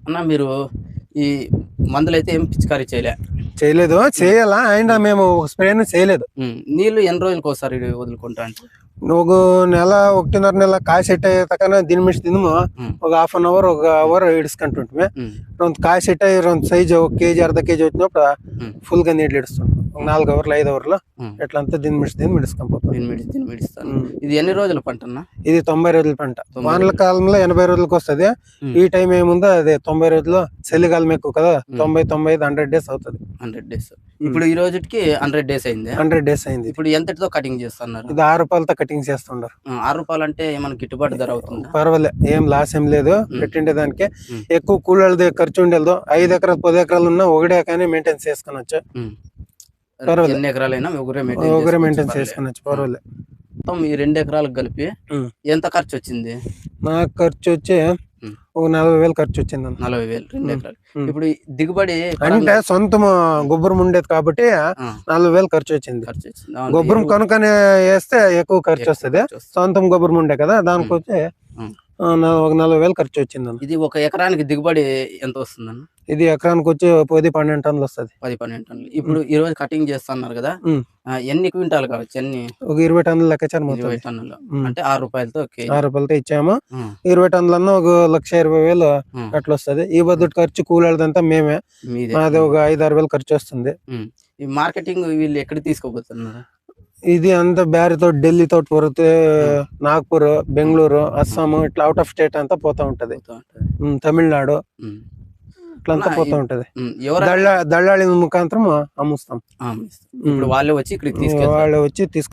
అన్న మీరు ఈ మందులైతే ఏం పిచికారీ చేయలేదు, చేయాలా అయినా మేము స్ప్రే చేయలేదు. నీళ్లు ఎన్ని రోజులకు ఒకసారి వదులుకుంటా అంటే ఒక నెల 1.5 నెల కాయ సెట్ అయ్యేదాకా దీని మించి తినము. ఒక హాఫ్ అన్ అవర్ ఒక అవర్ ఇడుచుకుంటుంటే రెండు కాయ సెట్ అయ్యి రెండు సైజు 1 కేజీ అర్ధ కేజీ వచ్చినప్పుడు ఫుల్ గా నీళ్ళు ఇడుస్తుంటాం. 4 అవర్లు 5 అవర్లు ఎట్లంతా దీని మించి దీన్ని మిడిస్తాను. ఇది ఎన్ని రోజుల పంట అన్న? ఇది 90 రోజుల పంట. వానల కాలంలో 80 రోజులకు వస్తుంది. ఈ టైం ఏముందో అదే 90 రోజులు. చలికాలం ఎక్కువ కదా, 90, 95, 100 డేస్ అవుతుంది. 100 డేస్. ఇప్పుడు ఈ రోజుకి 100 డేస్ అయింది. 100 డేస్ అయింది. ఇప్పుడు ఎంతటితో కటింగ్ చేస్తున్నారు? ఇది 6 రూపాయలతో కటింగ్ చేస్తుండారు. 6 రూపాయలు అంటే ఏమైనా గిట్టుబాటు ధర అవుతుంది? పర్వాలే, ఏం లాస్ ఏం లేదు. పెట్టిండే దానికి ఎక్కువ కూలీలది ఖర్చు ఉండేది. 5 ఎకరాలు 10 ఎకరాలు ఉన్నా ఒకటే కానీ మెయింటైన్ చేసుకోవచ్చు. ఎన్ని ఎకరాలైనా ఒకరే మెయింటైన్ చేసుకోవచ్చు. పర్వాలే. ఈ 2 ఎకరాలకు కలిపి ఎంత ఖర్చు వచ్చింది? నాకు ఖర్చు వచ్చి ఒక 40,000 ఖర్చు వచ్చింది. 40,000 2 ఎకరాలు. ఇప్పుడు దిగుబడి అంటే సొంతం గొబ్బరం ఉండేది కాబట్టి 40,000 ఖర్చు వచ్చింది. గొబ్బరం కొనుక్కొని వేస్తే ఎక్కువ ఖర్చు వస్తుంది. సొంతం గొబ్బరం ఉండే కదా, దానికి వచ్చి ఒక 40,000 ఖర్చు వచ్చింది. ఇది ఒక ఎకరానికి దిగుబడి ఎంత వస్తుందన్న? ఇది ఎకరానికి వచ్చి 10-12 టన్నులు వస్తుంది. 10-12 టన్నులు. ఇప్పుడు ఈ రోజు కటింగ్ చేస్తున్నారు కదా, ఎన్ని క్వింటాలు కావచ్చు? ఒక 20 టన్నులు లెక్కించాను. 20 టన్నులు అంటే 6 రూపాయలతో 6 రూపాయలతో ఇచ్చాము. 20 టన్నులన్నా ఒక 1,20,000 అట్లా వస్తుంది. ఈ బడ్జెట్ ఖర్చు కూలీదంతా మేమే. అది ఒక 5-6 వేలు ఖర్చు వస్తుంది. ఈ మార్కెటింగ్ వీళ్ళు ఎక్కడ తీసుకోబోతున్నారు? ఇది అంతా బ్యారితో ఢిల్లీతో పోతే నాగ్పూర్, బెంగళూరు, అస్సాం ఇట్లా అవుట్ ఆఫ్ స్టేట్ అంతా పోతా ఉంటది. తమిళనాడు ఇట్లంతా పోతా ఉంటది. దళాళి ముఖాంతరం అమ్ముస్తాం. వాళ్ళే వచ్చి ఇక్కడికి తీసుకు